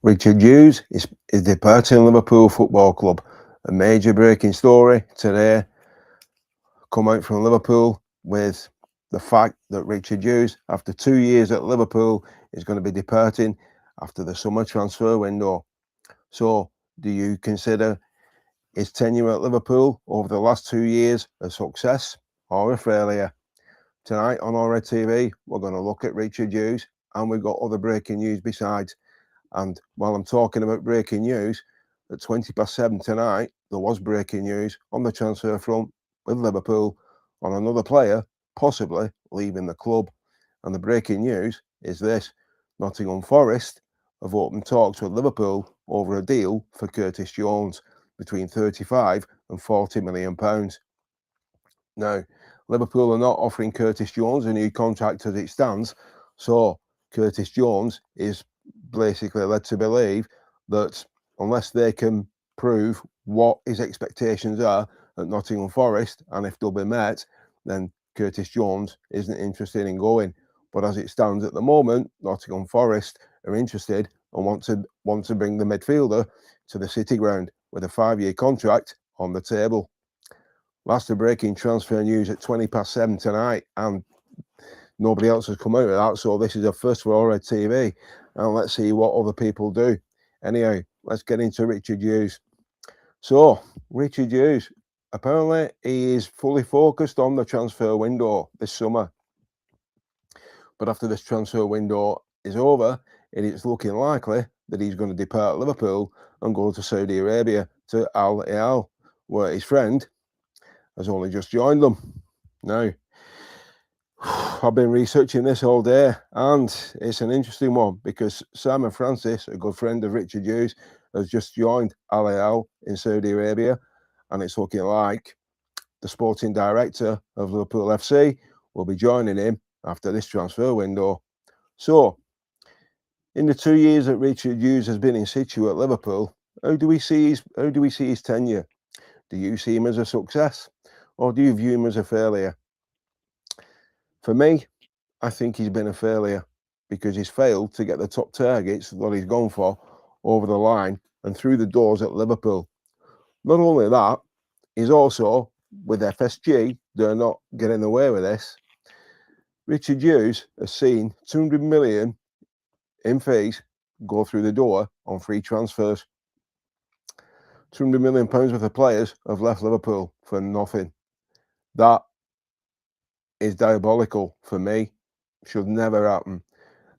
Richard Hughes is departing Liverpool Football Club. A major breaking story today come out from Liverpool with the fact that Richard Hughes, after 2 years at Liverpool, is going to be departing after the summer transfer window. So, do you consider his tenure at Liverpool over the last 2 years a success or a failure? Tonight on Red TV, we're going to look at Richard Hughes, and we've got other breaking news besides. And while I'm talking about breaking news, at 7:20 tonight, there was breaking news on the transfer front with Liverpool on another player possibly leaving the club. And the breaking news is this: Nottingham Forest have opened talks with Liverpool over a deal for Curtis Jones between 35 and 40 million pounds. Now, Liverpool are not offering Curtis Jones a new contract as it stands, so Curtis Jones is basically led to believe that unless they can prove what his expectations are at Nottingham Forest, and if they'll be met, then Curtis Jones isn't interested in going. But as it stands at the moment, Nottingham Forest are interested and want to bring the midfielder to the City Ground with a 5-year contract on the table. That's the breaking transfer news at 7:20 tonight, and nobody else has come out with that. So this is a first for Red TV, and let's see what other people do. Anyhow, let's get into Richard Hughes. So Richard Hughes, apparently he is fully focused on the transfer window this summer. But after this transfer window is over, it is looking likely that he's going to depart Liverpool and go to Saudi Arabia to Al Hilal, where his friend has only just joined them. Now, I've been researching this all day, and it's an interesting one because Simon Francis, a good friend of Richard Hughes, has just joined Al Hilal in Saudi Arabia, and it's looking like the sporting director of Liverpool FC will be joining him after this transfer window. So, in the 2 years that Richard Hughes has been in situ at Liverpool, how do we see his tenure? Do you see him as a success, or do you view him as a failure? For me, I think he's been a failure because he's failed to get the top targets that he's gone for over the line and through the doors at Liverpool. Not only that, he's also, with FSG, they're not getting away with this. Richard Hughes has seen 200 million in fees go through the door on free transfers. £200 million worth of players have left Liverpool for nothing. That is diabolical for me. Should never happen.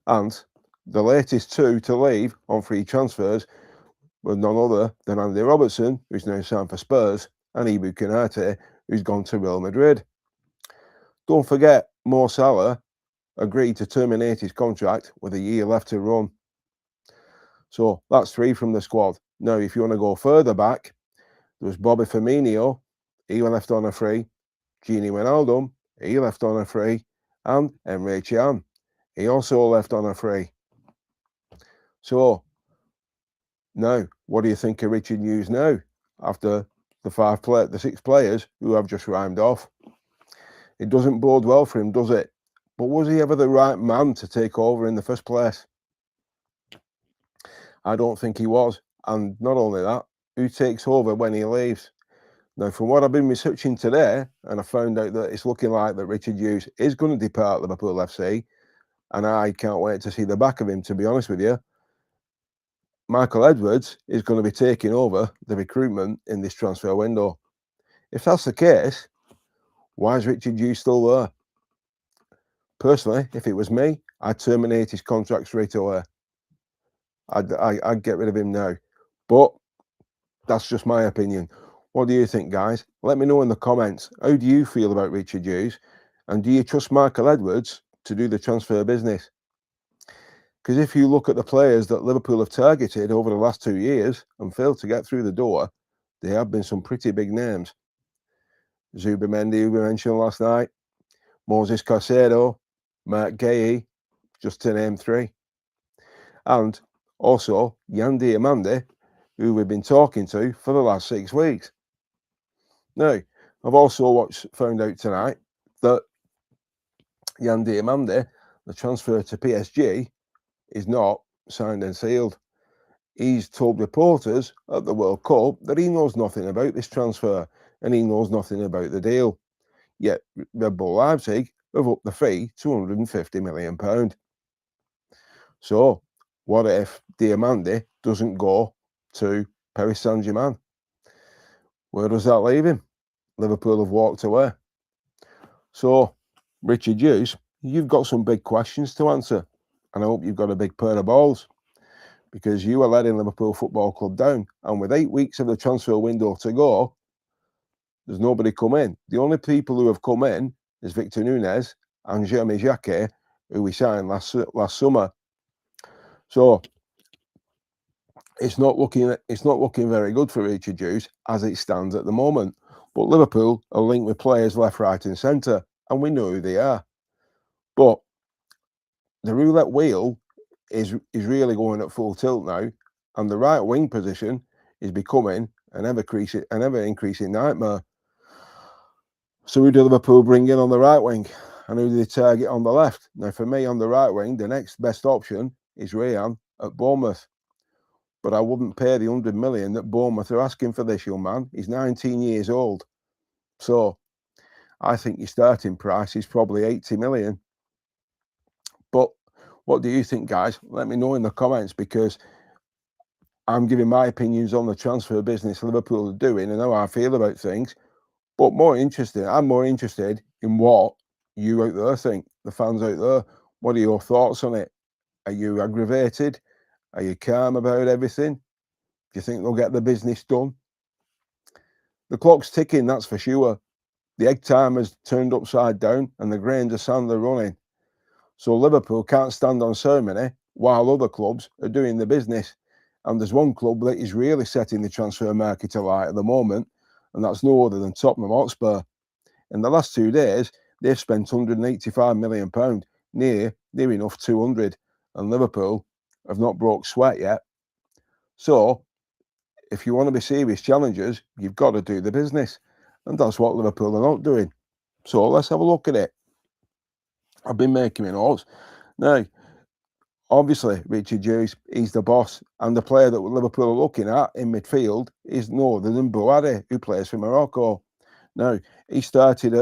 And the latest two to leave on free transfers were none other than Andy Robertson, who's now signed for Spurs, and Ibu Konate, who's gone to Real Madrid. Don't forget, Mo Salah agreed to terminate his contract with a year left to run. So that's three from the squad. Now, if you want to go further back, there was Bobby Firmino, he left on a free. Gini Wijnaldum, he left on a free. And Emre Can, he also left on a free. So, now, what do you think of Richard Hughes now, after the 6 players who I've just rhymed off? It doesn't bode well for him, does it? But was he ever the right man to take over in the first place? I don't think he was. And not only that, who takes over when he leaves? Now, from what I've been researching today, and I found out that it's looking like that Richard Hughes is going to depart Liverpool FC, and I can't wait to see the back of him, to be honest with you. Michael Edwards is going to be taking over the recruitment in this transfer window. If that's the case, why is Richard Hughes still there? Personally, if it was me, I'd terminate his contract straight away. I'd get rid of him now. But that's just my opinion. What do you think, guys? Let me know in the comments. How do you feel about Richard Hughes? And do you trust Michael Edwards to do the transfer business? Because if you look at the players that Liverpool have targeted over the last 2 years and failed to get through the door, there have been some pretty big names. Zubimendi, who we mentioned last night, Moses Caicedo, Mark Gay, just to name 3. And also Yan Diomande, who we've been talking to for the last 6 weeks. Now, I've also found out tonight that Yan Diomande, the transfer to PSG, is not signed and sealed. he's told reporters at the World Cup that he knows nothing about this transfer and he knows nothing about the deal. Yet Red Bull Leipzig have upped the fee to £150 million. So what if Diamandi doesn't go to Paris Saint-Germain? Where does that leave him? Liverpool have walked away. So, Richard Hughes, you've got some big questions to answer, and I hope you've got a big pair of balls, because you are letting Liverpool Football Club down, and with 8 weeks of the transfer window to go, there's nobody come in. The only people who have come in is Victor Nunes and Jeremy Jacquet, who we signed last summer. So it's not looking very good for Richard Hughes as it stands at the moment. But Liverpool are linked with players left, right, and centre, and we know who they are. But the roulette wheel is really going at full tilt now, and the right wing position is becoming an ever increasing nightmare. So who do Liverpool bring in on the right wing, and who do they target on the left? Now, for me, on the right wing, the next best option is Rayan at Bournemouth. But I wouldn't pay the 100 million that Bournemouth are asking for this young man. He's 19 years old. So I think your starting price is probably 80 million. But what do you think, guys? Let me know in the comments, because I'm giving my opinions on the transfer business Liverpool are doing and how I feel about things. But I'm more interested in what you out there think, the fans out there. What are your thoughts on it? Are you aggravated? Are you calm about everything? Do you think they'll get the business done? The clock's ticking, that's for sure. The egg timer's turned upside down and the grains of sand are running. So Liverpool can't stand on ceremony while other clubs are doing the business. And there's one club that is really setting the transfer market alight at the moment, and that's no other than Tottenham Hotspur. In the last 2 days, they've spent £185 million, near enough 200, and Liverpool have not broke sweat yet. So if you want to be serious challengers, you've got to do the business, and that's what Liverpool are not doing. So let's have a look at it. I've been making my notes. Now, obviously, Richard Hughes, he's the boss, and the player that Liverpool are looking at in midfield is no other than Bouhaddi, who plays for Morocco. Now, he started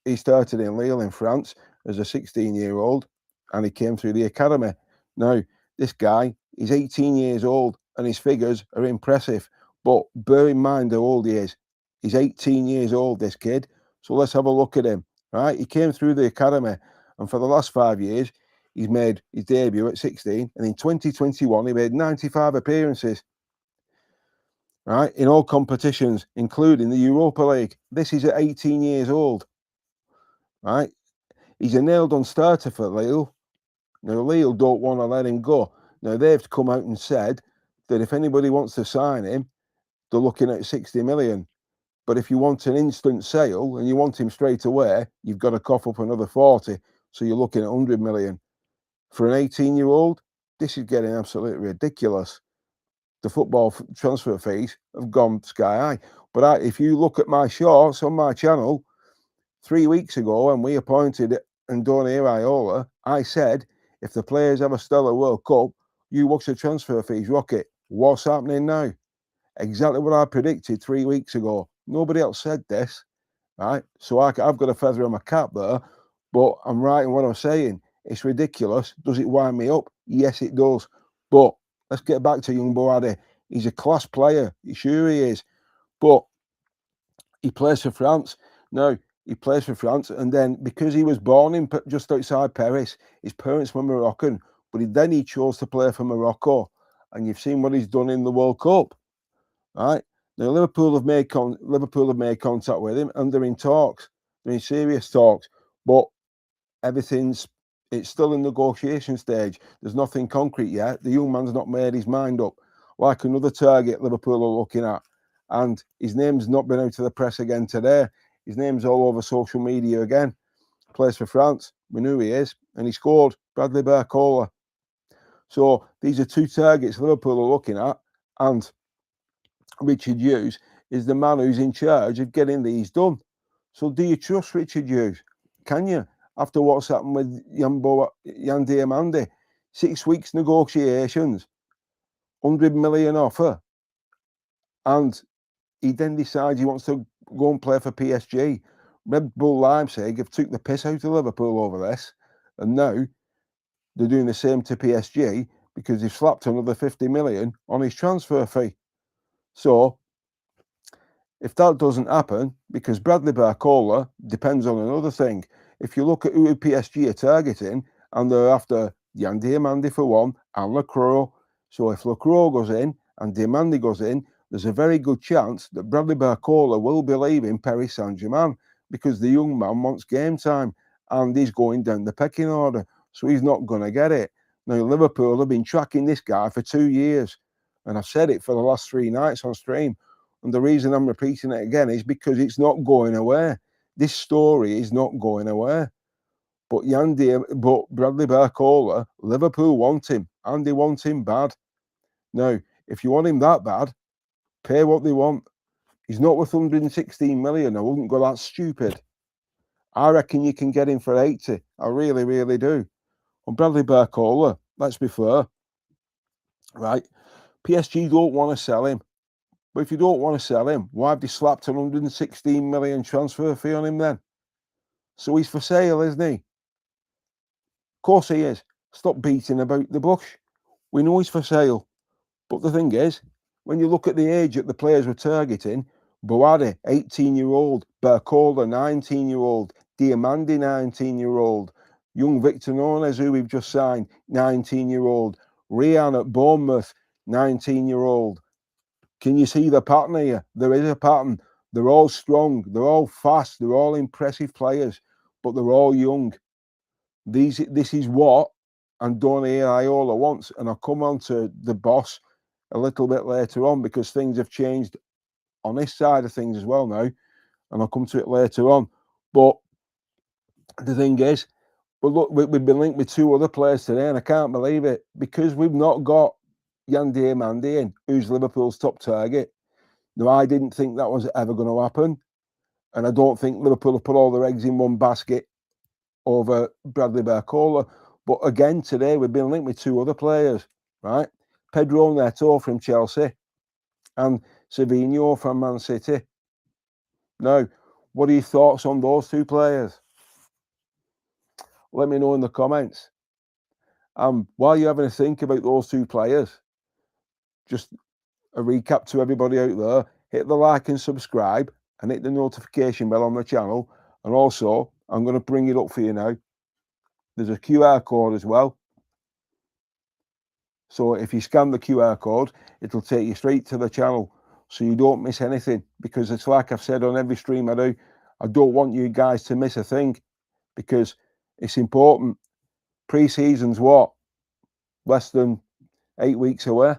in Lille in France as a 16-year-old, and he came through the academy. Now, this guy, he's 18 years old, and his figures are impressive. But bear in mind how old he is. He's 18 years old, this kid. So let's have a look at him. Right? He came through the academy, and for the last 5 years, he's made his debut at 16, and in 2021, he made 95 appearances. Right, in all competitions, including the Europa League. This is at 18 years old. Right, he's a nailed-on starter for Lille. Now, Lille don't want to let him go. Now, they've come out and said that if anybody wants to sign him, they're looking at 60 million. But if you want an instant sale and you want him straight away, you've got to cough up another 40. So you're looking at 100 million. For an 18-year-old, this is getting absolutely ridiculous. The football transfer fees have gone sky high. But if you look at my shorts on my channel, 3 weeks ago when we appointed Andoni Iraola, I said, if the players have a stellar World Cup, you watch the transfer fees rocket. What's happening now? Exactly what I predicted 3 weeks ago. Nobody else said this, right? So I've got a feather on my cap there, but I'm right in what I'm saying. It's ridiculous. Does it wind me up? Yes, it does. But let's get back to young Bouhaddi. He's a class player. Sure he is. But he plays for France. Now, he plays for France, and then because he was born in just outside Paris, his parents were Moroccan, but then he chose to play for Morocco. And you've seen what he's done in the World Cup, right? Now, Liverpool have made contact with him, and they're in talks. They're in serious talks. But it's still in negotiation stage. There's nothing concrete yet. The young man's not made his mind up. Like another target Liverpool are looking at, and his name's not been out to the press again today. His name's all over social media again. Plays for France. We knew he is, and he scored. Bradley Barcola. So these are two targets Liverpool are looking at, and Richard Hughes is the man who's in charge of getting these done. So do you trust Richard Hughes? Can you? After what's happened with Yan Diamandi, 6 weeks negotiations, 100 million offer, and he then decides he wants to go and play for PSG. Red Bull Leipzig have took the piss out of Liverpool over this, and now they're doing the same to PSG because they've slapped another 50 million on his transfer fee. So if that doesn't happen, because Bradley Barcola depends on another thing. If you look at who PSG are targeting, and they're after Yan Diamandi for one, and Lacroix. So if Lacroix goes in and Diamandi goes in, there's a very good chance that Bradley Barcola will be leaving Paris Saint-Germain because the young man wants game time and he's going down the pecking order. So he's not going to get it. Now, Liverpool have been tracking this guy for 2 years, and I've said it for the last 3 nights on stream. And the reason I'm repeating it again is because it's not going away. This story is not going away. But Bradley Barcola, Liverpool want him, and they want him bad. Now, if you want him that bad, pay what they want. He's not worth 116 million. I wouldn't go that stupid. I reckon you can get him for 80. I really, really do. And Bradley Barcola, let's be fair, right? PSG don't want to sell him. But if you don't want to sell him, why have they slapped 116 million transfer fee on him then? So he's for sale, isn't he? Of course he is. Stop beating about the bush. We know he's for sale. But the thing is, when you look at the age that the players were targeting, Boadi, 18-year-old, Barcola, 19-year-old, Diamandi, 19-year-old, young Victor Nunes, who we've just signed, 19-year-old, Rian at Bournemouth, 19-year-old. Can you see the pattern here? There is a pattern. They're all strong. They're all fast. They're all impressive players, but they're all young. This is what Andoni Iraola wants. And I'll come on to the boss a little bit later on because things have changed on this side of things as well now. And I'll come to it later on. But the thing is, but look, we've been linked with 2 other players today, and I can't believe it because we've not got Yan Diamandi in, who's Liverpool's top target. Now, I didn't think that was ever going to happen. And I don't think Liverpool have put all their eggs in one basket over Bradley Barcola. But again, today we've been linked with 2 other players, right? Pedro Neto from Chelsea and Savinho from Man City. Now, what are your thoughts on those 2 players? Let me know in the comments. While you're having a think about those 2 players, just a recap to everybody out there, hit the like and subscribe and hit the notification bell on the channel. And also, I'm going to bring it up for you now. There's a QR code as well. So if you scan the QR code, it'll take you straight to the channel so you don't miss anything. Because it's like I've said on every stream I do, I don't want you guys to miss a thing because it's important. Pre-season's what? Less than 8 weeks away.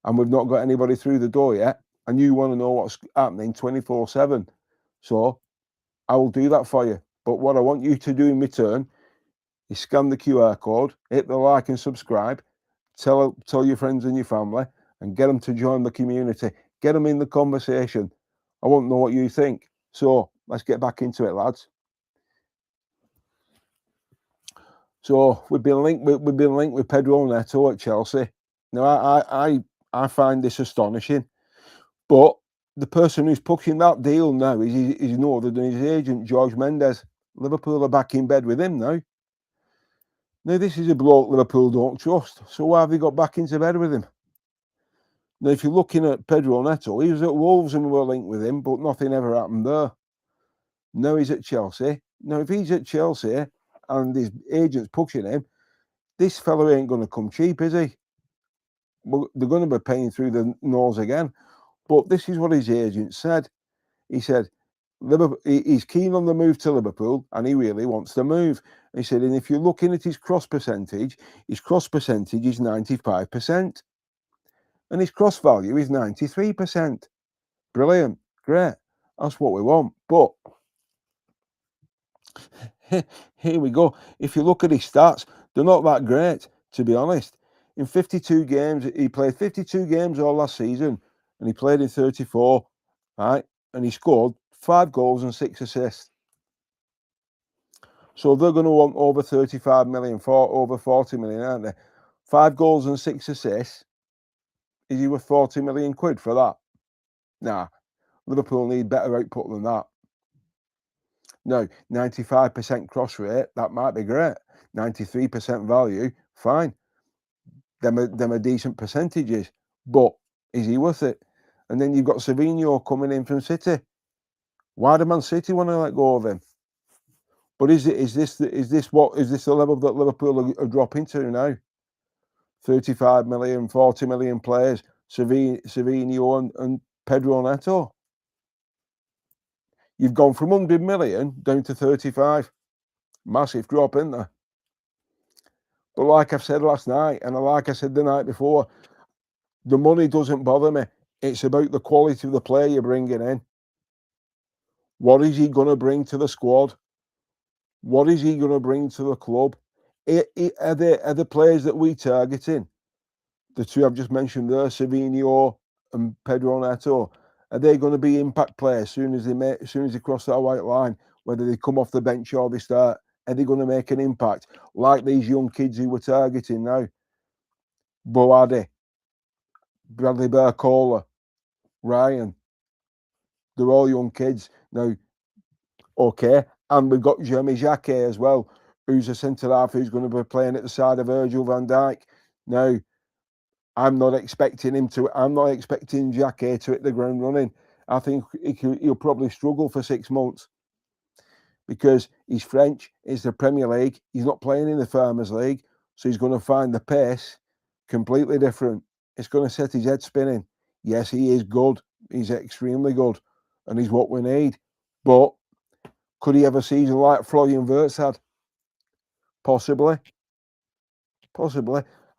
And we've not got anybody through the door yet. And you want to know what's happening 24/7. So I will do that for you. But what I want you to do in return is scan the QR code, hit the like and subscribe, tell your friends and your family, and get them to join the community. Get them in the conversation. I want to know what you think. So let's get back into it, lads. So we've been linked with Pedro Neto at Chelsea. Now I find this astonishing, but the person who's pushing that deal now is no other than his agent, George Mendes. Liverpool are back in bed with him now. Now, this is a bloke Liverpool don't trust, so why have they got back into bed with him? Now, if you're looking at Pedro Neto, he was at Wolves and we were linked with him, but nothing ever happened there. Now he's at Chelsea. Now, if he's at Chelsea and his agent's pushing him, this fella ain't going to come cheap, is he? Well, they're going to be paying through the nose again. But this is what his agent said. He said, he's keen on the move to Liverpool and he really wants to move. He said, and if you're looking at his cross percentage is 95%. And his cross value is 93%. Brilliant. Great. That's what we want. But here we go. If you look at his stats, they're not that great, to be honest. In 52 games, he played 52 games all last season and he played in 34, right? And he scored 5 goals and 6 assists. So they're going to want over 35 million, over 40 million, aren't they? 5 goals and 6 assists. Is he worth 40 million quid for that? Nah, Liverpool need better output than that. No, 95% cross rate, that might be great. 93% value, fine. Them are decent percentages, but is he worth it? And then you've got Savinho coming in from City. Why do Man City want to let go of him? But is this the level that Liverpool are dropping to now? 35 million, 40 million players, Savinho and Pedro Neto. You've gone from 100 million down to 35. Massive drop, isn't there? But like I've said last night, and like I said the night before, the money doesn't bother me. It's about the quality of the player you're bringing in. What is he going to bring to the squad? What is he going to bring to the club? Are the players that we targeting? The two I've just mentioned there, Savinho and Pedro Neto, are they going to be impact players as soon as they cross that white line? Whether they come off the bench or they start, are they going to make an impact like these young kids who we're targeting now? Boadi, Bradley Barcola, Ryan, they're all young kids now. Okay, and we've got Jeremy Jacquet as well, who's a centre half who's going to be playing at the side of Virgil van Dijk. Now, I'm not expecting Jacquet to hit the ground running. I think he'll probably struggle for 6 months because he's French, it's the Premier League, he's not playing in the Farmers League, so he's going to find the pace completely different. It's going to set his head spinning. Yes, he is good. He's extremely good, and he's what we need. But could he have a season like Florian Wirtz had? Possibly.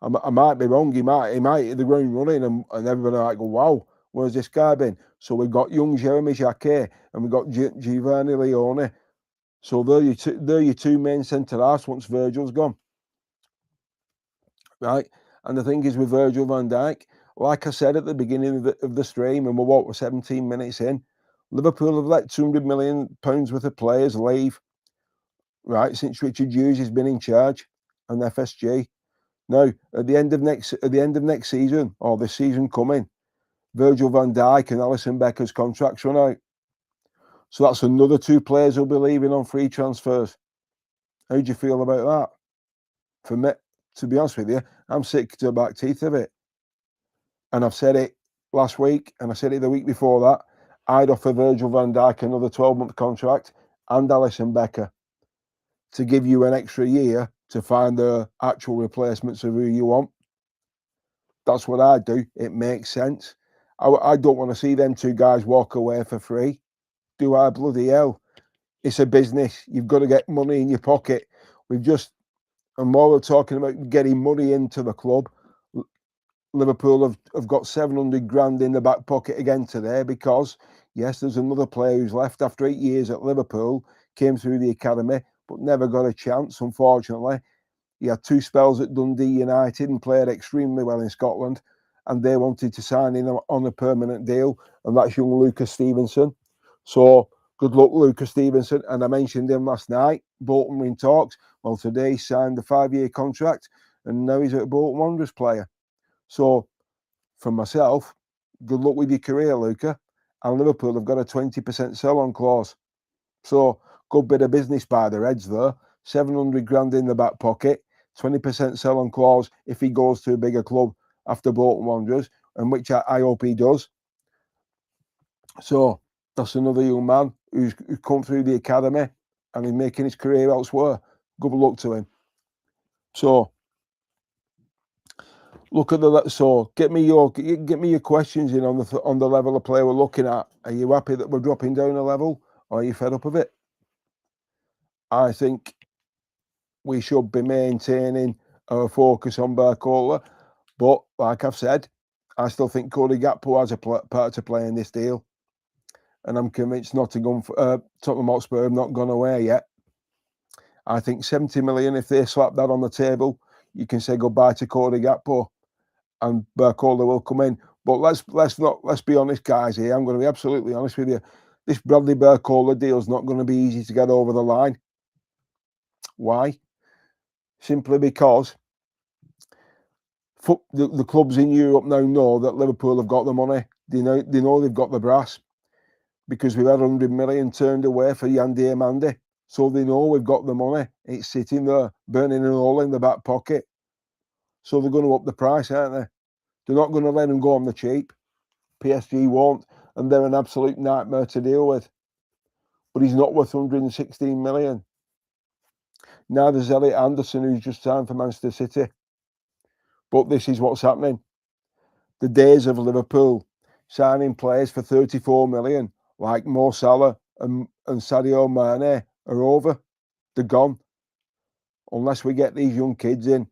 I might be wrong. He might hit the ground running, and everybody might go, "Wow, where's this guy been?" So we've got young Jeremy Jacquet and we've got Giovanni Leone. So they're your two main centre halves once Virgil's gone, right? And the thing is with Virgil van Dijk, like I said at the beginning of the stream, and we're 17 minutes in, Liverpool have let £200 million worth of players leave, right, since Richard Hughes has been in charge and FSG. Now, at the end of next season, or this season coming, Virgil van Dijk and Alisson Becker's contracts run out. So that's another two players who'll be leaving on free transfers. How do you feel about that? For me, to be honest with you, I'm sick to the back teeth of it. And I've said it last week, and I said it the week before that. I'd offer Virgil van Dijk another 12-month contract and Alisson Becker to give you an extra year to find the actual replacements of who you want. That's what I do. It makes sense. I don't want to see them two guys walk away for free. Do I? Bloody hell. It's a business. You've got to get money in your pocket. And while we're talking about getting money into the club, Liverpool have got 700 grand in the back pocket again today because, yes, there's another player who's left after 8 years at Liverpool, came through the academy, but never got a chance, unfortunately. He had 2 spells at Dundee United and played extremely well in Scotland, and they wanted to sign him on a permanent deal, and that's young Lucas Stevenson. So good luck, Lucas Stevenson. And I mentioned him last night. Bolton were in talks. Well, today he signed a 5-year contract, and now he's a Bolton Wanderers player. So for myself, good luck with your career, Luca. And Liverpool have got a 20% sell-on clause. So good bit of business by the Reds there. 700 grand in the back pocket. 20% sell-on clause if he goes to a bigger club after Bolton Wanderers, and which I hope he does. So that's another young man who's come through the academy and he's making his career elsewhere. Good luck to him. So get me your questions in on the level of play we're looking at. Are you happy that we're dropping down a level, or are you fed up of it? I think we should be maintaining our focus on Barcola, but like I've said, I still think Cody Gakpo has a part to play in this deal, and I'm convinced Tottenham Hotspur have not gone away yet. I think 70 million, if they slap that on the table, you can say goodbye to Cody Gakpo, and Barcola will come in. But let's be honest, guys. Here, I'm going to be absolutely honest with you. This Bradley Barcola deal is not going to be easy to get over the line. Why? Simply because The clubs in Europe now know that Liverpool have got the money. They know they've got the brass, because we've had 100 million turned away for Yandy Amandi. So they know we've got the money. It's sitting there, burning a hole in the back pocket. So they're going to up the price, aren't they? They're not going to let him go on the cheap. PSG won't, and they're an absolute nightmare to deal with. But he's not worth 116 million. Now there's Elliot Anderson, who's just signed for Manchester City. But this is what's happening. The days of Liverpool signing players for 34 million, like Mo Salah and Sadio Mane, are over. They're gone. Unless we get these young kids in.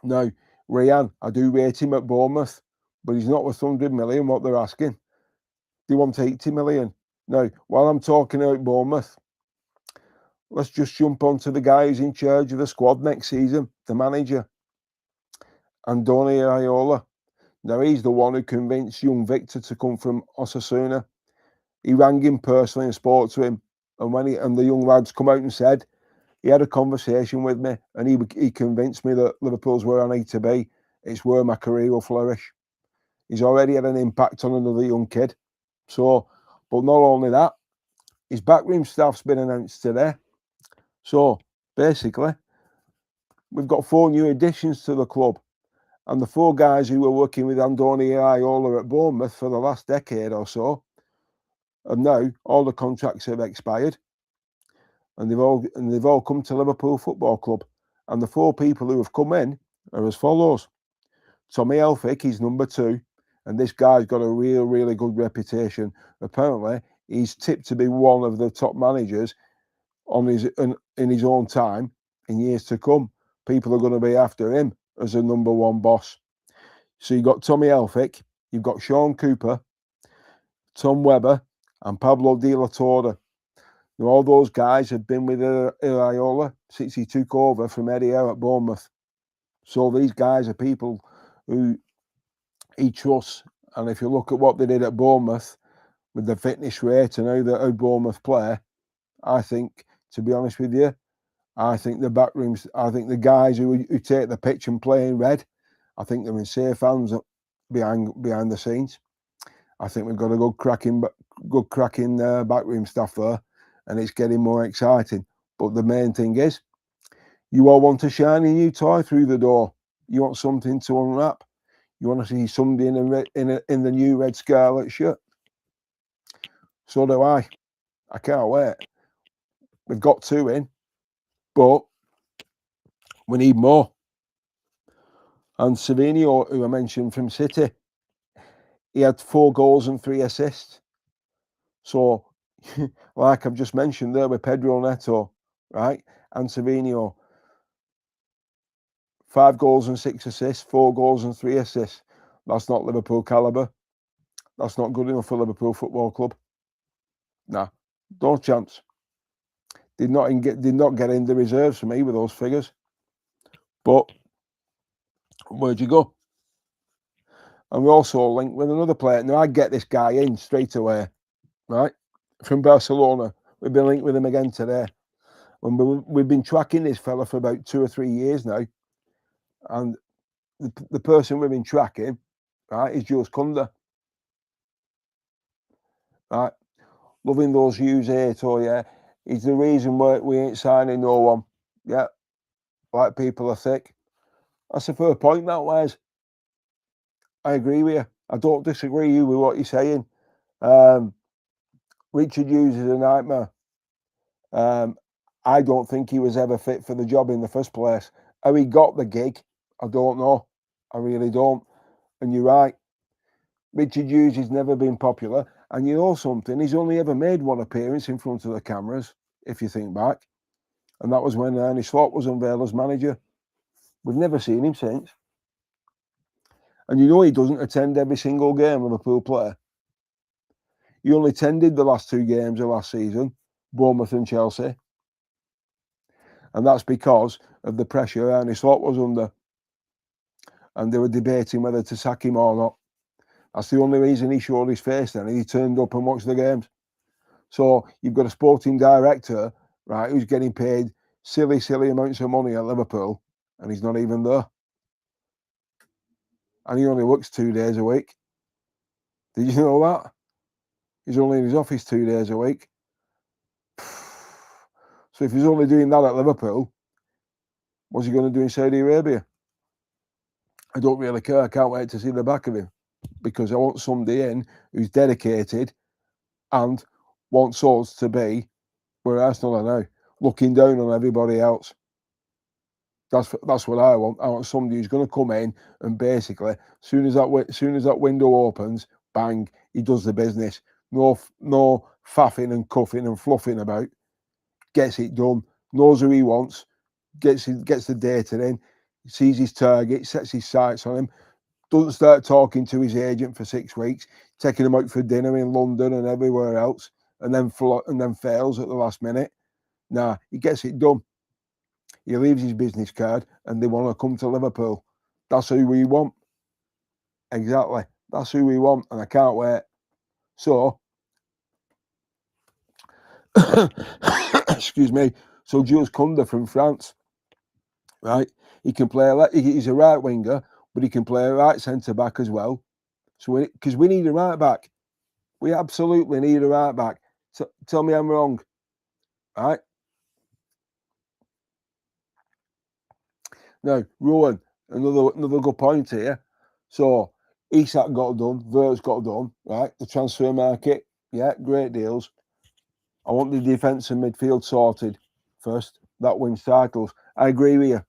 Now, Ryan, I do rate him at Bournemouth, but he's not worth 100 million, what they're asking. They want 80 million. Now, while I'm talking about Bournemouth, let's just jump onto the guy who's in charge of the squad next season, the manager, Andoni Iraola. Now, he's the one who convinced young Victor to come from Osasuna. He rang him personally and spoke to him. And the young lads come out and said, he had a conversation with me, and he convinced me that Liverpool's where I need to be. It's where my career will flourish. He's already had an impact on another young kid. So, but not only that, his backroom staff's been announced today. So, basically, we've got 4 new additions to the club. And the 4 guys who were working with Andoni Iraola at Bournemouth for the last decade or so, and now all the contracts have expired. And they've all come to Liverpool Football Club. And the 4 people who have come in are as follows. Tommy Elphick, he's number 2. And this guy's got a really good reputation. Apparently, he's tipped to be one of the top managers in his own time in years to come. People are going to be after him as a number 1 boss. So you've got Tommy Elphick, you've got Sean Cooper, Tom Webber, and Pablo De La Torre. Now, all those guys have been with Iraola since he took over from Eddie Howe at Bournemouth. So these guys are people who he trusts. And if you look at what they did at Bournemouth with the fitness rate and how Bournemouth play, I think, to be honest with you, I think the backrooms, I think the guys who take the pitch and play in red, I think they're in safe hands behind the scenes. I think we've got a good cracking backroom staff there, and it's getting more exciting. But the main thing is, you all want a shiny new toy through the door. You want something to unwrap. You want to see somebody in the new red scarlet shirt. So do I. I can't wait. We've got 2 in, but we need more. And Savinio, who I mentioned from City, he had 4 goals and 3 assists. So, like I've just mentioned there with Pedro Neto, right? And Savinio, 5 goals and 6 assists, 4 goals and 3 assists. That's not Liverpool calibre. That's not good enough for Liverpool Football Club. Nah, no chance. Did not get in the reserves for me with those figures. But where'd you go? And we're also linked with another player. Now, I get this guy in straight away, right? From Barcelona. We've been linked with him again today. We've been tracking this fella for about 2 or 3 years now. And the person we've been tracking, right, is Jules Koundé. Right? Loving those Hughes 8, yeah. He's the reason why we ain't signing no one. Yeah. Like people are thick. That's a fair point, that was. I agree with you. I don't disagree with what you're saying. Richard Hughes is a nightmare. I don't think he was ever fit for the job in the first place. How he got the gig, I don't know. I really don't. And you're right. Richard Hughes has never been popular. And you know something, he's only ever made 1 appearance in front of the cameras, if you think back. And that was when Arne Slot was unveiled as manager. We've never seen him since. And you know he doesn't attend every single game Liverpool play. He only attended the last 2 games of last season, Bournemouth and Chelsea. And that's because of the pressure Arne Slot was under. And they were debating whether to sack him or not. That's the only reason he showed his face then. He turned up and watched the games. So you've got a sporting director, right, who's getting paid silly amounts of money at Liverpool, and he's not even there. and he only works 2 days a week. Did you know that? He's only in his office 2 days a week. So if he's only doing that at Liverpool, what's he going to do in Saudi Arabia? I don't really care. I can't wait to see the back of him, because I want somebody in who's dedicated and wants us to be where Arsenal are now, looking down on everybody else. That's what I want. I want somebody who's going to come in and basically, as soon as that window opens, bang, he does the business. No faffing and cuffing and fluffing about. Gets it done. Knows who he wants. Gets the data in. Sees his target. Sets his sights on him. Doesn't start talking to his agent for 6 weeks, taking him out for dinner in London and everywhere else, and then fails at the last minute. Nah, he gets it done. He leaves his business card, and they want to come to Liverpool. That's who we want. Exactly. That's who we want, and I can't wait. So, excuse me. So Jules Koundé from France, right? He can play. He's a right winger, but he can play a right centre back as well. So, because we need a right back, we absolutely need a right back. So, tell me I'm wrong, right? Now, Rowan, another good point here. So, Isak got done, Vert's got done, right? The transfer market, yeah, great deals. I want the defence and midfield sorted first. That wins titles. I agree with you.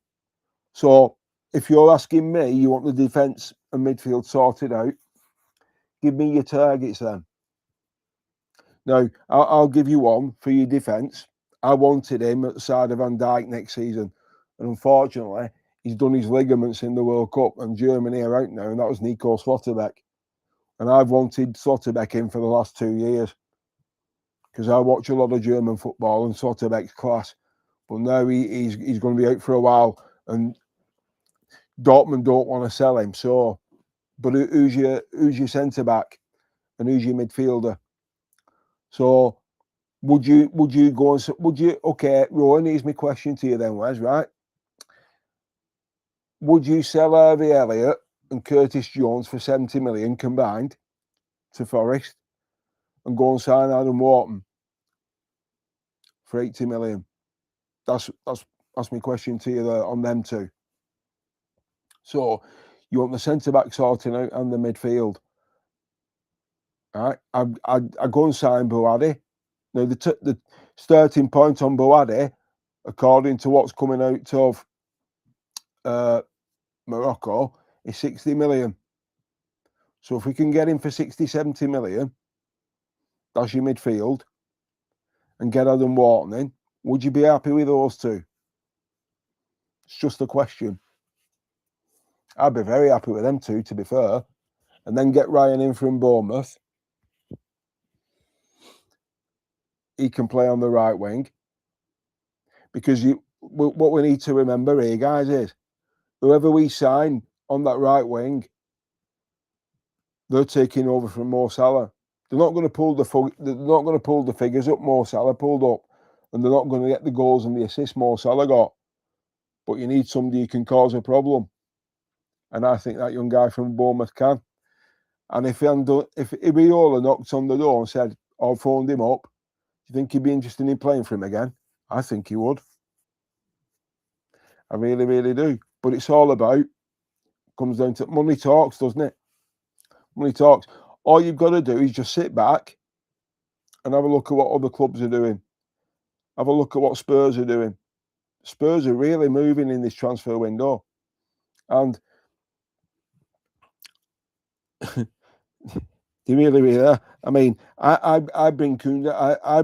So, if you're asking me, you want the defence and midfield sorted out, give me your targets then. Now, I'll give you one for your defence. I wanted him at the side of Van Dijk next season, and unfortunately, he's done his ligaments in the World Cup, and Germany are out now, and that was Nico Slotterbeck. And I've wanted Slotterbeck in for the last 2 years, because I watch a lot of German football, and Slotterbeck's class. But now he's going to be out for a while, and Dortmund don't want to sell him. So, but who's your centre back, and who's your midfielder? So, would you go and okay, Rowan, here's my question to you then, Wes, right? Would you sell Harvey Elliott and Curtis Jones for 70 million combined to Forest, and go and sign Adam Wharton for 80 million? That's my question to you there on them two. So you want the centre back sorting out and the midfield. All right, I go and sign Bouhaddi. Now the starting point on Bouhaddi, according to what's coming out of Morocco, is 60 million. So if we can get him for 60, 70 million, that's your midfield, and get Adam Wharton in, would you be happy with those two? It's just a question. I'd be very happy with them two, to be fair. And then get Ryan in from Bournemouth. He can play on the right wing. Because what we need to remember here, guys, is whoever we sign on that right wing, they're taking over from Mo Salah. They're not going to pull the figures up Mo Salah pulled up, and they're not going to get the goals and the assists Mo Salah got. But you need somebody who can cause a problem, and I think that young guy from Bournemouth can. And if Ibiola knocked on the door and said, or phoned him up, do you think he'd be interested in playing for him again? I think he would. I really, really do. But it's all comes down to money talks, doesn't it? Money talks. All you've got to do is just sit back and have a look at what other clubs are doing. Have a look at what Spurs are doing. Spurs are really moving in this transfer window. And they really, really are. I mean, I bring Koundé, I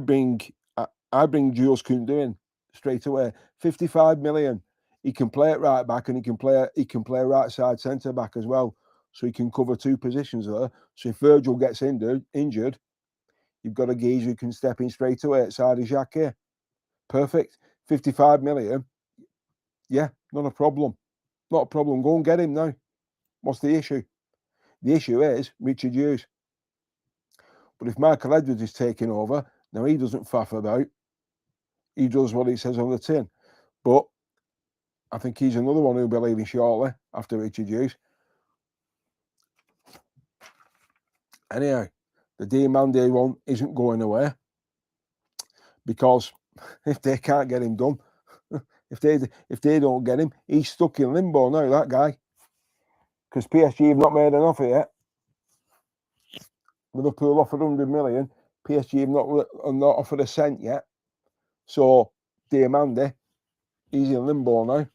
bring Jules Koundé in straight away. 55 million. He can play it right back, and he can play right side centre back as well. So he can cover two positions there. So if Virgil gets injured, you've got a geezer who can step in straight away outside of Xhaka. Perfect. 55 million. Yeah, not a problem. Not a problem. Go and get him now. What's the issue? The issue is Richard Hughes. But if Michael Edwards is taking over, now he doesn't faff about. He does what he says on the tin. But I think he's another one who'll be leaving shortly after Richard Hughes. Anyhow, the Diamande one isn't going away, because if they can't get him done, if they don't get him, he's stuck in limbo now, that guy. Because PSG have not made an offer yet. Liverpool offered 100 million. PSG have not offered a cent yet. So Diamande, he's in limbo now.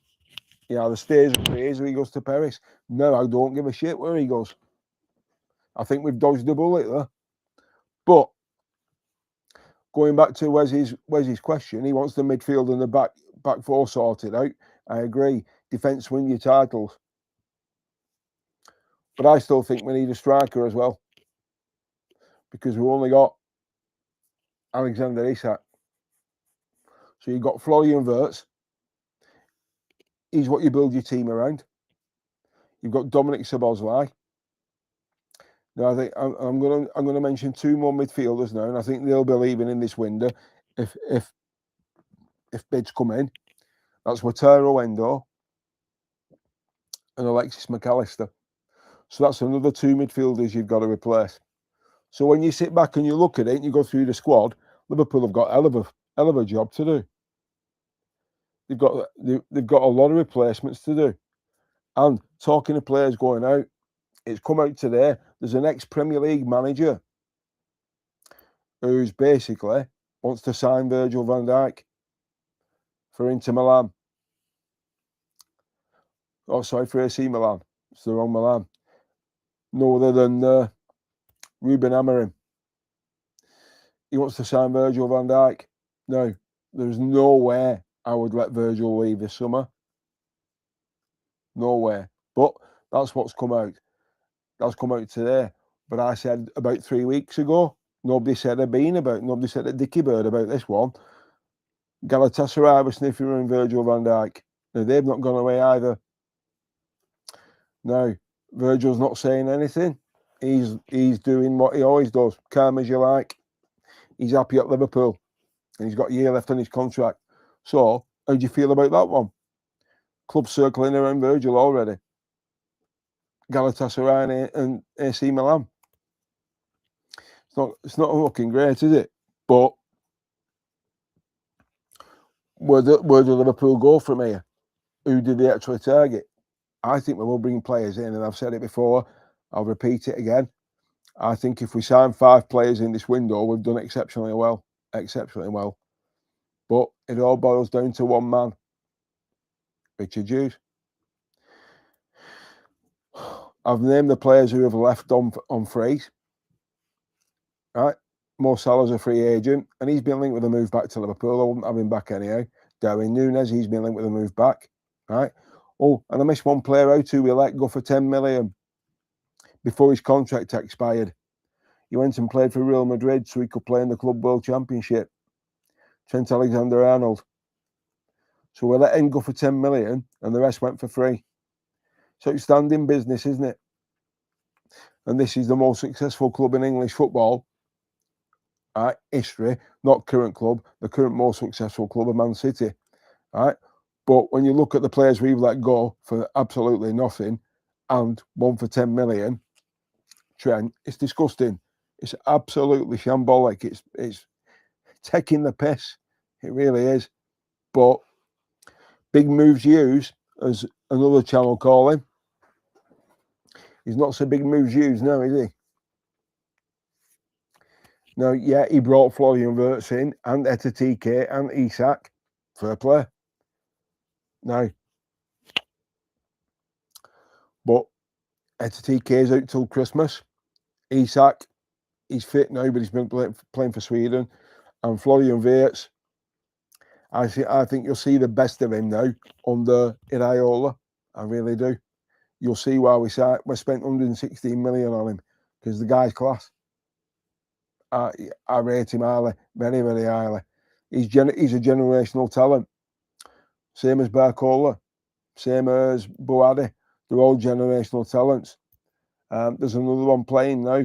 He either stays or plays, or he goes to Paris. No, I don't give a shit where he goes. I think we've dodged a bullet there. But going back to Wes's question, he wants the midfield and the back four sorted out. I agree. Defence win your titles. But I still think we need a striker as well, because we've only got Alexander Isak. So you've got Florian Wirtz. He's what you build your team around. You've got Dominic Szoboszlai. Now I think I'm going to mention two more midfielders now, and I think they'll be leaving in this window if bids come in. That's Wataru Endo and Alexis McAllister. So that's another two midfielders you've got to replace. So when you sit back and you look at it and you go through the squad, Liverpool have got hell of a job to do. They've got a lot of replacements to do. And talking of players going out, it's come out today. There's an ex-Premier League manager who's basically wants to sign Virgil van Dijk for Inter Milan. Oh, sorry, for AC Milan. It's the wrong Milan. No other than Ruben Amorim. He wants to sign Virgil van Dijk. No, there's no way I would let Virgil leave this summer. No way. But that's what's come out. That's come out today. But I said about 3 weeks ago, nobody said a dicky bird about this one. Galatasaray were sniffing around Virgil van Dijk. Now, they've not gone away either. Now, Virgil's not saying anything. He's doing what he always does, calm as you like. He's happy at Liverpool, and he's got a year left on his contract. So, how do you feel about that one? Club circling around Virgil already. Galatasaray and AC Milan. It's not looking great, is it? But where do Liverpool go from here? Who do they actually target? I think we will bring players in, and I've said it before. I'll repeat it again. I think if we sign 5 players in this window, we've done exceptionally well. Exceptionally well. But it all boils down to one man, Richard Hughes. I've named the players who have left on frees. Right? Mo Salah's a free agent, and he's been linked with a move back to Liverpool. I wouldn't have him back anyhow. Darwin Núñez, he's been linked with a move back. Right? Oh, and I missed one player out who we let go for 10 million before his contract expired. He went and played for Real Madrid so he could play in the Club World Championship. Trent Alexander-Arnold. So we let him go for 10 million and the rest went for free. It's outstanding business, isn't it? And this is the most successful club in English football history, not current club, the current most successful club of Man City. Right? But when you look at the players we've let go for absolutely nothing and one for 10 million, Trent, it's disgusting. It's absolutely shambolic. It's taking the piss. It really is. But Big Moves Hughes, as another channel call him, he's not so Big Moves Hughes now, is he? No, yeah, he brought Florian Wirtz in and Etitike and Isak. Fair play. Now, but Etitike is out till Christmas. Isak, he's fit now, but he's been playing for Sweden. And Florian Wirtz, I think you'll see the best of him now under Iraola. I really do. You'll see why we spent 116 million on him, because the guy's class. I rate him highly, very, very highly. He's a generational talent. Same as Barcola, same as Boadi. They're all generational talents. There's another one playing now,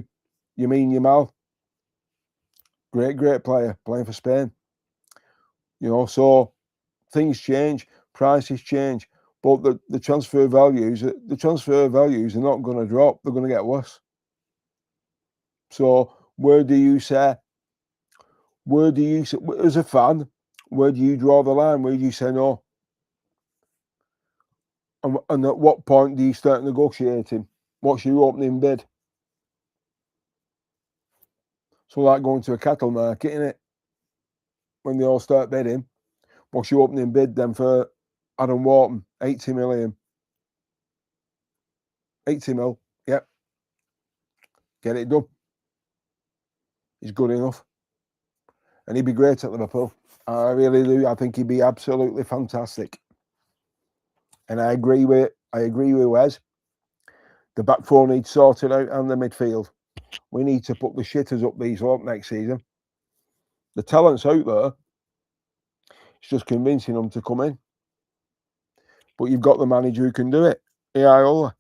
Yamin Yamal. Great player, playing for Spain. You know, so things change, prices change, but the transfer values are not going to drop. They're going to get worse. So where do you say, as a fan, where do you draw the line? Where do you say no? And at what point do you start negotiating? What's your opening bid? So like going to a cattle market, innit? When they all start bidding, what's your opening bid then for Adam Wharton? 80 million. 80 mil, yep. Get it done. He's good enough. And he'd be great at Liverpool. I really do. I think he'd be absolutely fantastic. And I agree with Wes. The back four needs sorted out and the midfield. We need to put the shitters up these lot next season. The talent's out there. It's just convincing them to come in. But you've got the manager who can do it. Iola.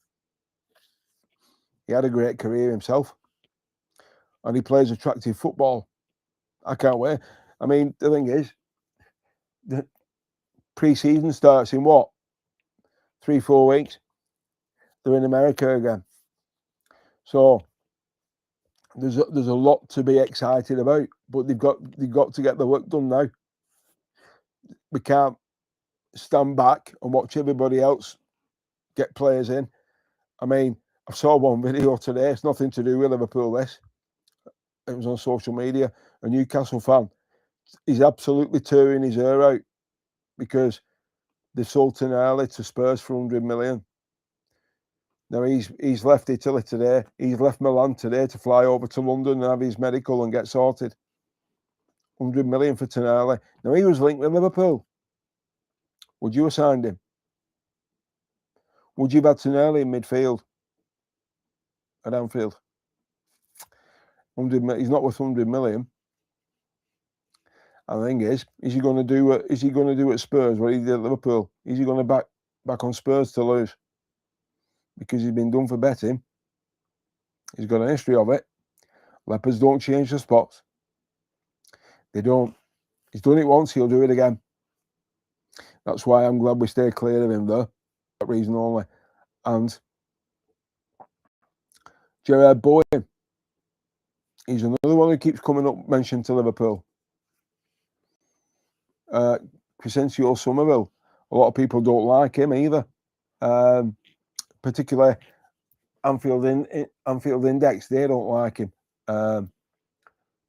He had a great career himself. And he plays attractive football. I can't wait. I mean, the thing is, the pre-season starts in what? 3-4 weeks. They're in America again. So there's a lot to be excited about, but they've got to get the work done now. We can't stand back and watch everybody else get players in. I mean, I saw one video today. It's nothing to do with Liverpool. This, it was on social media. A Newcastle fan, he's absolutely tearing his hair out because they sold Tonali to Spurs for 100 million. Now he's left Italy today. He's left Milan today to fly over to London and have his medical and get sorted. 100 million for Tonali. Now he was linked with Liverpool. Would you have signed him? Would you have had Tonali in midfield at Anfield? 100. He's not worth 100 million. And the thing is he going to do at Spurs what he did at Liverpool? Is he going to back on Spurs to lose? Because he's been done for betting. He's got a history of it. Leopards don't change the spots. They don't. He's done it once, he'll do it again. That's why I'm glad we stay clear of him, though. That reason only. And Gerard Bowen, he's another one who keeps coming up mentioned to Liverpool. Crescencio Somerville, a lot of people don't like him either. Particularly Anfield Index, they don't like him.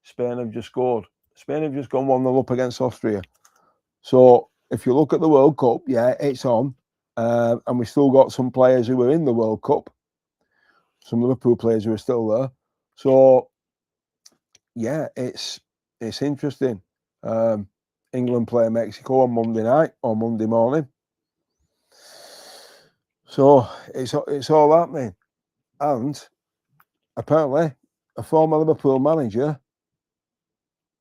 Spain have just scored. Spain have just gone 1-0 up against Austria. So if you look at the World Cup, yeah, it's on. And we still got some players who were in the World Cup. Some Liverpool players who are still there. So yeah, it's interesting. England play Mexico on Monday night or Monday morning. So it's all happening. And apparently a former Liverpool manager,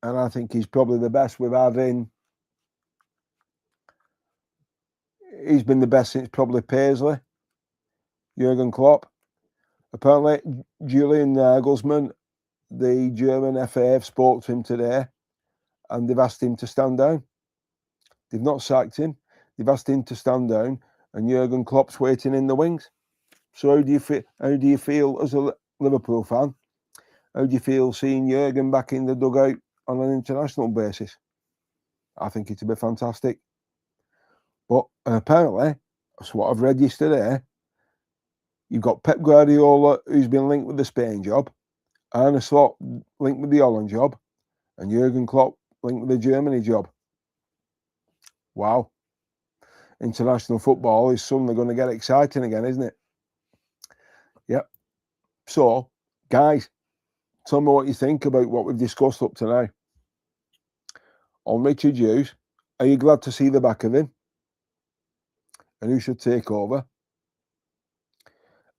and I think he's probably the best we've had in. He's been the best since probably Paisley, Jurgen Klopp. Apparently, Julian Nagelsmann, the German FA, spoke to him today, and they've asked him to stand down. They've not sacked him. They've asked him to stand down, and Jurgen Klopp's waiting in the wings. So how do you feel as a Liverpool fan? How do you feel seeing Jurgen back in the dugout on an international basis? I think it'd be fantastic. But apparently, that's what I've read yesterday. You've got Pep Guardiola, who's been linked with the Spain job, Arne Slot linked with the Holland job, and Jurgen Klopp linked with the Germany job. Wow. International football is suddenly going to get exciting again, isn't it? Yep. So, guys, tell me what you think about what we've discussed up to now. On Richard Hughes, are you glad to see the back of him? And who should take over?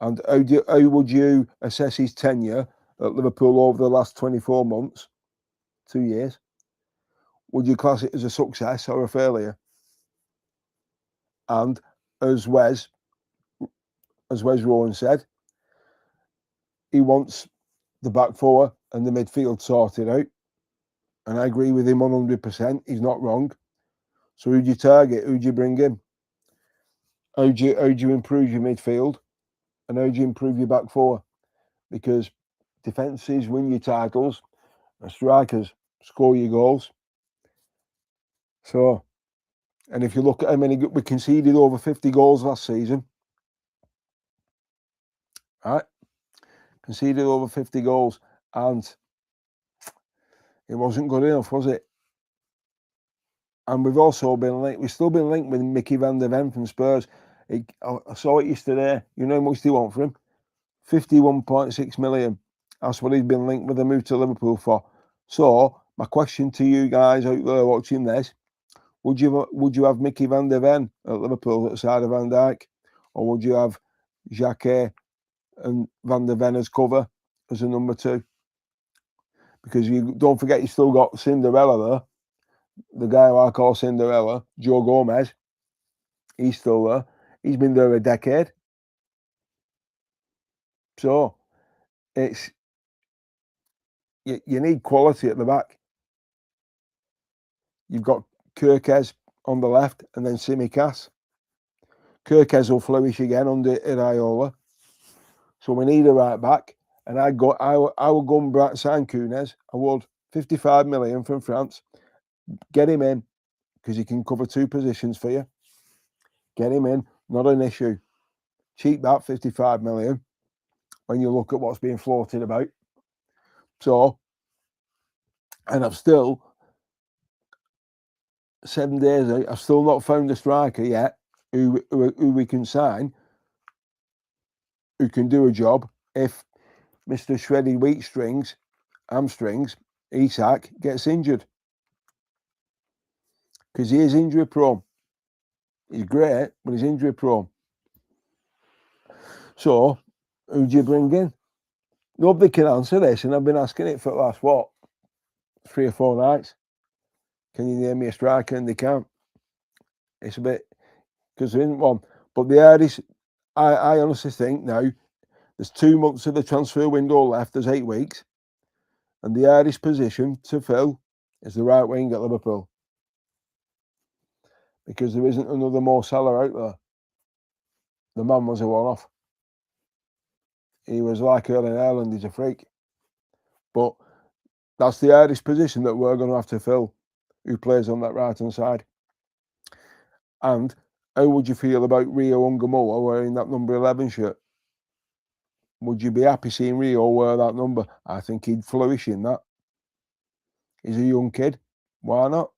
And how would you assess his tenure at Liverpool over the last 24 months, 2 years? Would you class it as a success or a failure? And as Wes Rowan said, he wants the back four and the midfield sorted out. And I agree with him 100%. He's not wrong. So who do you target? Who do you bring in? How do you improve your midfield? And how do you improve your back four? Because defences win your titles, and strikers score your goals. So, and if you look at how many we conceded, over 50 goals last season, right? Conceded over 50 goals, and it wasn't good enough, was it? And we've also been linked. We've still been linked with Mickey van der Ven from Spurs. I saw it yesterday. You know how much they want for him? 51.6 million. That's what he's been linked with a move to Liverpool for. So my question to you guys out there watching this: would you have Mickey van der Ven at Liverpool at the side of Van Dijk, or would you have Xhaka and Van der Ven as cover as a number 2? Because you don't forget, you still got Cinderella there. The guy who I call Cinderella, Joe Gomez. He's still there. He's been there a decade. So it's you need quality at the back. You've got Kirkez on the left and then Tsimikas. Kirkez will flourish again under Iraola. So we need a right back. And I would go and sign Kunez. I would. 55 million from France. Get him in, because he can cover 2 positions for you. Get him in, not an issue. Cheap that, 55 million, when you look at what's being floated about. So, and I've still, 7 days out, I've still not found a striker yet who we can sign, who can do a job if Mr. Shreddy hamstrings, Isak, gets injured. Because he is injury prone. He's great, but he's injury prone. So, who do you bring in? Nobody can answer this, and I've been asking it for the last, 3 or 4 nights. Can you name me a striker? And they can't. It's a bit, because there isn't one. But the Irish, I honestly think now, there's 2 months of the transfer window left, there's 8 weeks, and the Irish position to fill is the right wing at Liverpool. Because there isn't another Mo Salah out there. The man was a one-off. He was like Erling Haaland, he's a freak. But that's the Irish position that we're going to have to fill, who plays on that right-hand side. And how would you feel about Rio Ungamoa wearing that number 11 shirt? Would you be happy seeing Rio wear that number? I think he'd flourish in that. He's a young kid. Why not?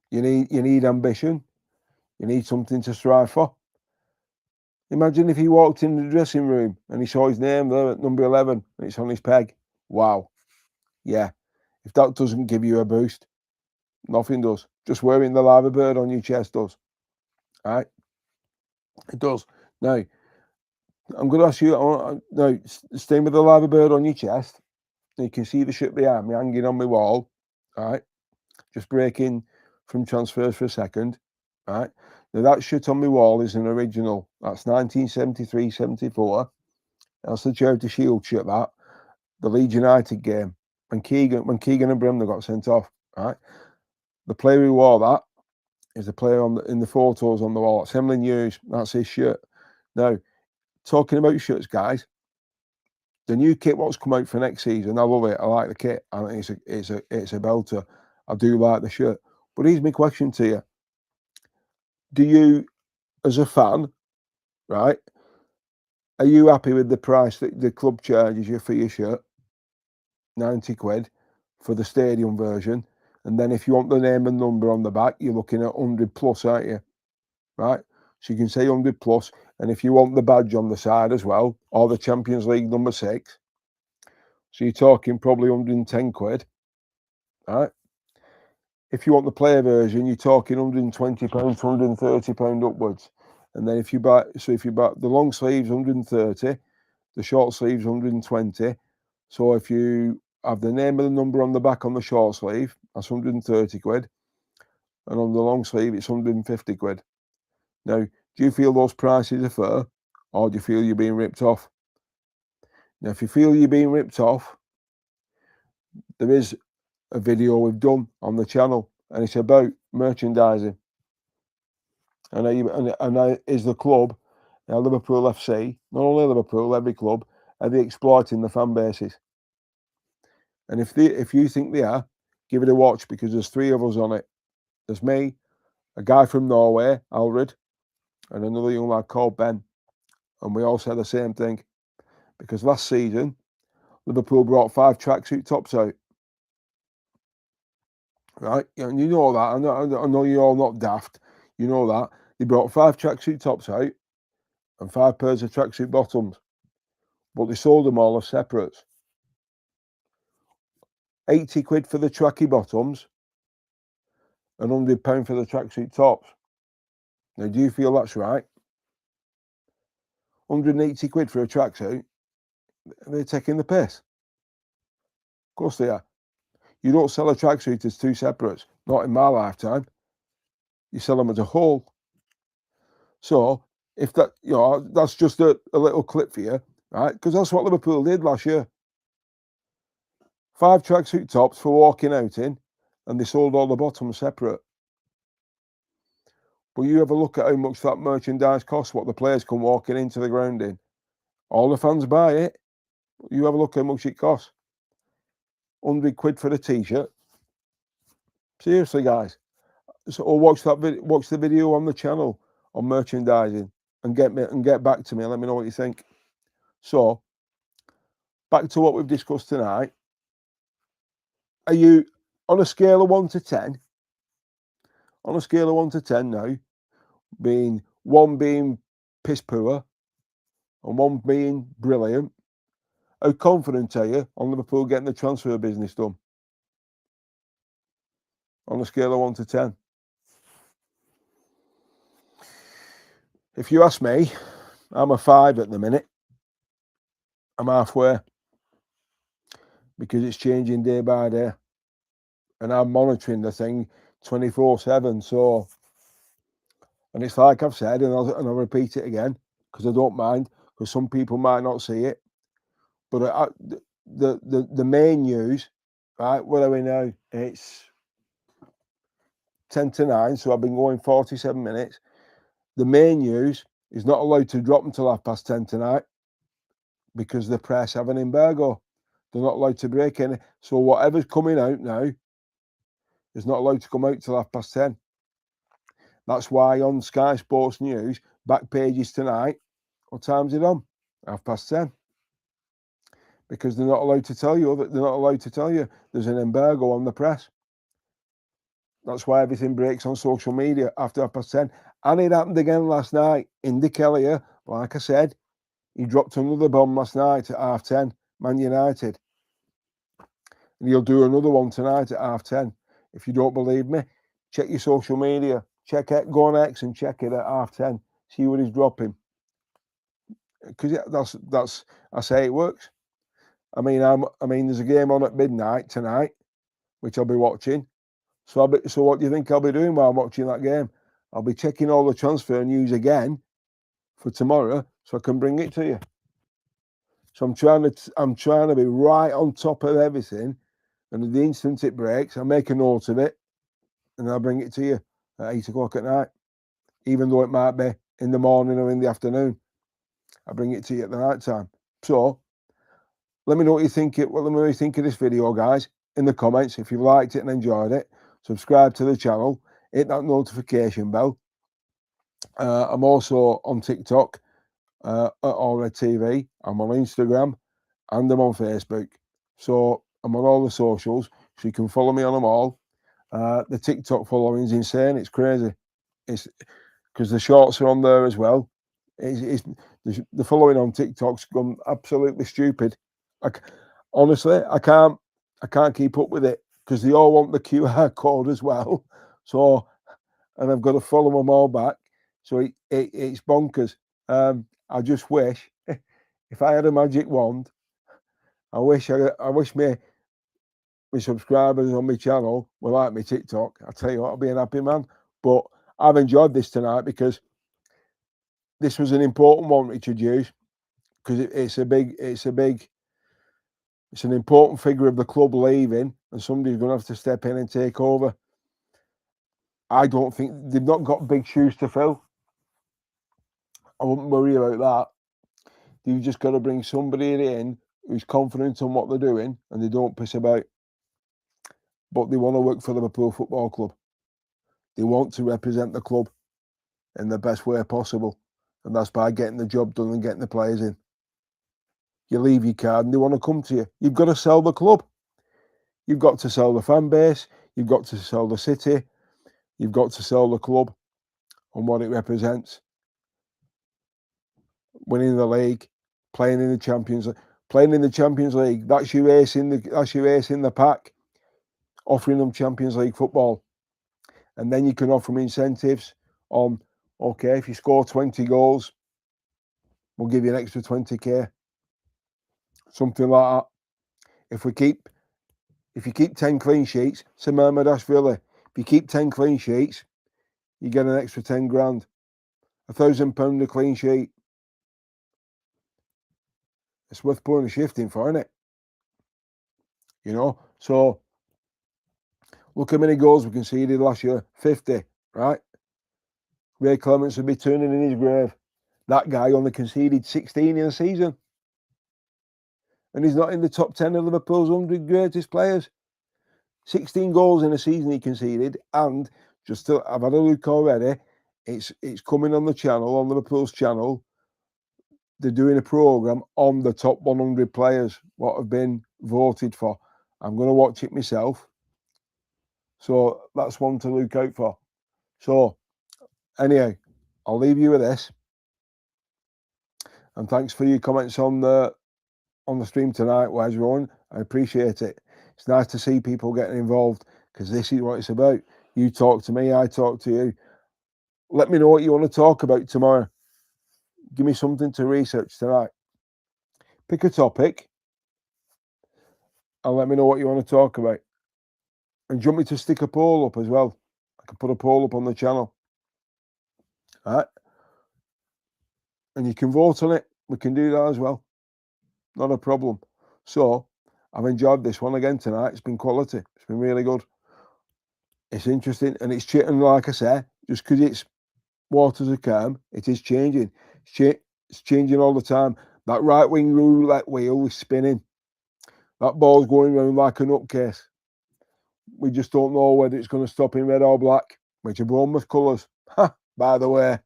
You need ambition. You need something to strive for. Imagine if he walked in the dressing room and he saw his name there at number 11 and it's on his peg. Wow. Yeah. If that doesn't give you a boost, nothing does. Just wearing the lava bird on your chest does. All right? It does. Now, I'm going to ask you, now, staying with the lava bird on your chest, you can see the shirt behind me hanging on my wall. All right? Just breaking from transfers for a second. All right? Now, that shirt on my wall is an original. That's 1973-74. That's the Charity Shield shirt, that. The Leeds United game. When Keegan and Bremner got sent off. All right? The player who wore that is the player in the photos on the wall. It's Emlyn Hughes. That's his shirt. Now, talking about shirts, guys, the new kit what's come out for next season, I love it. I like the kit. I think it's a belter. I do like the shirt. But here's my question to you. Do you, as a fan, right, are you happy with the price that the club charges you for your shirt? 90 quid for the stadium version. And then if you want the name and number on the back, you're looking at 100 plus, aren't you? Right? So you can say 100 plus. And if you want the badge on the side as well, or the Champions League number 6, so you're talking probably 110 quid. Right? If you want the player version, you're talking 120 pounds, 130 pound upwards. And then if you buy the long sleeves, 130, the short sleeves, 120. So if you have the name and the number on the back on the short sleeve, that's 130 quid. And on the long sleeve, it's 150 quid. Now, do you feel those prices are fair, or do you feel you're being ripped off? Now, if you feel you're being ripped off, there is a video we've done on the channel, and it's about merchandising. And is the club, Liverpool FC, not only Liverpool, every club, are they exploiting the fan bases? And if you think they are, give it a watch, because there's 3 of us on it. There's me, a guy from Norway, Alred, and another young lad called Ben. And we all said the same thing. Because last season, Liverpool brought 5 tracksuit tops out. Right? And you know that. I know you're all not daft. You know that. They brought 5 tracksuit tops out and 5 pairs of tracksuit bottoms. But they sold them all as separates. 80 quid for the tracky bottoms and £100 for the tracksuit tops. Now, do you feel that's right? 180 quid for a tracksuit? They're taking the piss. Of course they are. You don't sell a tracksuit as 2 separates. Not in my lifetime. You sell them as a whole. So, if that, that's just a little clip for you, right? Because that's what Liverpool did last year. 5 tracksuit tops for walking out in, and they sold all the bottoms separate. But you have a look at how much that merchandise costs, what the players come walking into the ground in. All the fans buy it. You have a look how much it costs. 100 quid for a t-shirt. Seriously, guys. So watch the video on the channel on merchandising and get back to me and let me know what you think. So, back to what we've discussed tonight. Are you on a scale of 1 to 10? On a scale of 1 to 10 now, being 1 being piss poor and 1 being brilliant, how confident are you on Liverpool getting the transfer business done? On a scale of 1 to 10. If you ask me, I'm a 5 at the minute. I'm halfway. Because it's changing day by day. And I'm monitoring the thing 24/7. So, and it's like I've said, and I'll repeat it again, because I don't mind, because some people might not see it. But the main news, right, what are we now? It's 10 to 9, so I've been going 47 minutes. The main news is not allowed to drop until 10:30 tonight, because the press have an embargo. They're not allowed to break any. So whatever's coming out now is not allowed to come out till 10:30. That's why on Sky Sports News, back pages tonight, what time's it on? 10:30. Because they're not allowed to tell you that. They're not allowed to tell you there's an embargo on the press. That's why everything breaks on social media after 10:30. And it happened again last night. Indy Kelly, like I said, he dropped another bomb last night at 10:30, Man United. And he'll do another one tonight at 10:30. If you don't believe me, check your social media. Check it, go on X and check it at 10:30. See what he's dropping. Because that's I say it works. I mean, there's a game on at midnight tonight, which I'll be watching. So what do you think I'll be doing while I'm watching that game? I'll be checking all the transfer news again for tomorrow, so I can bring it to you. So I'm trying to be right on top of everything, and the instant it breaks, I make a note of it, and I'll bring it to you at 8 o'clock at night, even though it might be in the morning or in the afternoon. I bring it to you at the night time. So let me know what you think. Let me know what you think of this video, guys, in the comments. If you've liked it and enjoyed it, subscribe to the channel, hit that notification bell. I'm also on TikTok at Allred TV. I'm on Instagram and I'm on Facebook. So I'm on all the socials, so you can follow me on them all. The TikTok following is insane. It's crazy. It's because the shorts are on there as well. The following on TikTok's gone absolutely stupid. Honestly, I can't keep up with it, because they all want the QR code as well. So, and I've got to follow them all back. So it's bonkers. I just wish, if I had a magic wand, I wish my subscribers on my channel were like my TikTok. I tell you what, I'll be an happy man. But I've enjoyed this tonight, because this was an important one, Richard Hughes, because it's an important figure of the club leaving, and somebody's going to have to step in and take over. I don't think they've not got big shoes to fill. I wouldn't worry about that. You've just got to bring somebody in who's confident on what they're doing and they don't piss about. But they want to work for Liverpool Football Club. They want to represent the club in the best way possible. And that's by getting the job done and getting the players in. You leave your card and they want to come to you. You've got to sell the club. You've got to sell the fan base. You've got to sell the city. You've got to sell the club and what it represents. Winning the league, playing in the Champions League. Playing in the Champions League, that's your ace in the pack. Offering them Champions League football. And then you can offer them incentives on, okay, if you score 20 goals, we'll give you an extra 20k. Something like that. If you keep 10 clean sheets, Samir, if you keep 10 clean sheets, you get an extra 10 grand. £1,000 a clean sheet. It's worth putting a shift in for, isn't it? You know, so look how many goals we conceded last year. 50, right? Ray Clements would be turning in his grave. That guy only conceded 16 in a season. And he's not in the top 10 of Liverpool's 100 greatest players. 16 goals in a season he conceded. And I've had a look already. It's coming on the channel, on Liverpool's channel. They're doing a programme on the top 100 players, what have been voted for. I'm going to watch it myself. So that's one to look out for. So anyway, I'll leave you with this. And thanks for your comments on the stream tonight, Wes Rowan. I appreciate it. It's nice to see people getting involved because this is what it's about. You talk to me, I talk to you. Let me know what you want to talk about tomorrow. Give me something to research tonight. Pick a topic and let me know what you want to talk about. And do you want me to stick a poll up as well? I can put a poll up on the channel. All right? And you can vote on it. We can do that as well. Not a problem. So, I've enjoyed this one again tonight. It's been quality. It's been really good. It's interesting. And it's changing, like I said, just because it's waters are calm, it is changing. It's changing all the time. That right wing roulette wheel is spinning. That ball's going around like a nutcase. We just don't know whether it's going to stop in red or black, which are Bournemouth colours. By the way,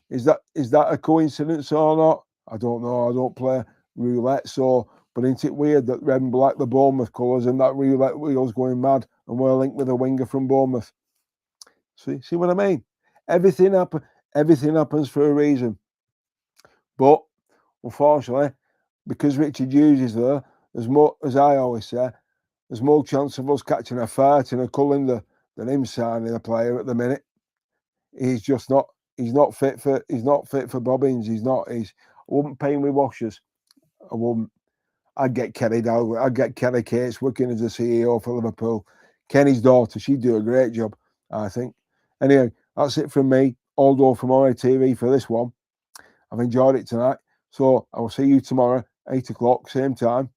is that a coincidence or not? I don't know. I don't play roulette, but isn't it weird that red and black, the Bournemouth colours, and that roulette wheel's going mad, and we're linked with a winger from Bournemouth? See what I mean? Everything happens for a reason. But unfortunately, because Richard Hughes is there, there's more, as I always say, there's more chance of us catching a fart in a colander than him signing a player at the minute. He's not fit for bobbins. I wouldn't pay him with washers. I wouldn't. I'd get Kelly Dalglish. I'd get Kelly Cates working as a CEO for Liverpool. Kenny's daughter, she'd do a great job, I think. Anyway, that's it from me. Aldo from RATV for this one. I've enjoyed it tonight. So I will see you tomorrow, 8 o'clock, same time.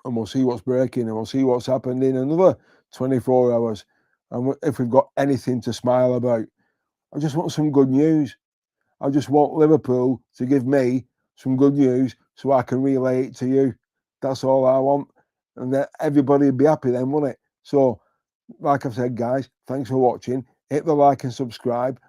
And we'll see what's breaking and we'll see what's happened in another 24 hours. And if we've got anything to smile about. I just want some good news. I just want Liverpool to give me some good news so I can relay it to you. That's all I want. And then everybody would be happy then, wouldn't it? So, like I've said, guys, thanks for watching. Hit the like and subscribe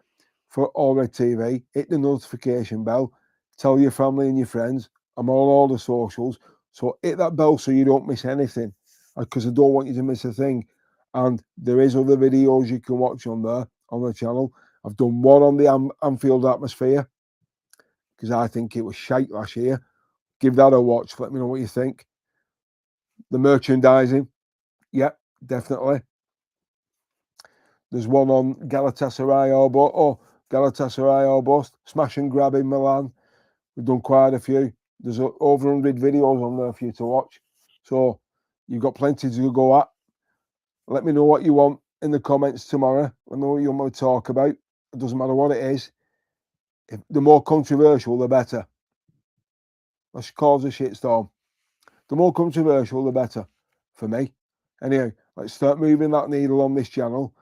for Allred TV. Hit the notification bell. Tell your family and your friends. I'm on all the socials. So hit that bell so you don't miss anything. Because I don't want you to miss a thing. And there is other videos you can watch on there, on the channel. I've done one on the Anfield atmosphere. Because I think it was shite last year. Give that a watch. Let me know what you think. The merchandising. Yeah, definitely. There's one on Galatasaray or bust. Smash and grab in Milan. We've done quite a few. There's over 100 videos on there for you to watch. So you've got plenty to go at. Let me know what you want in the comments tomorrow. Let me know what you want to talk about. It doesn't matter what it is. The more controversial, the better. Let's cause a shitstorm. The more controversial, the better for me. Anyway, let's start moving that needle on this channel.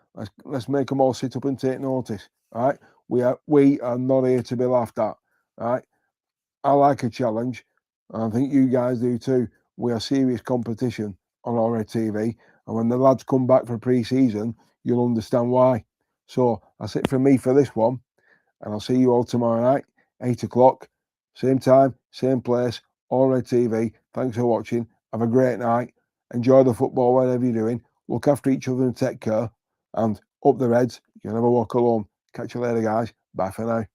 Let's make them all sit up and take notice. All right? We are not here to be laughed at. Right? I like a challenge, and I think you guys do too. We are serious competition on our TV, and when the lads come back for pre-season, you'll understand why. So that's it from me for this one, and I'll see you all tomorrow night, 8 o'clock, same time, same place, All Red TV. Thanks for watching. Have a great night. Enjoy the football, whatever you're doing. Look after each other and take care. And up the Reds. You'll never walk alone. Catch you later, guys. Bye for now.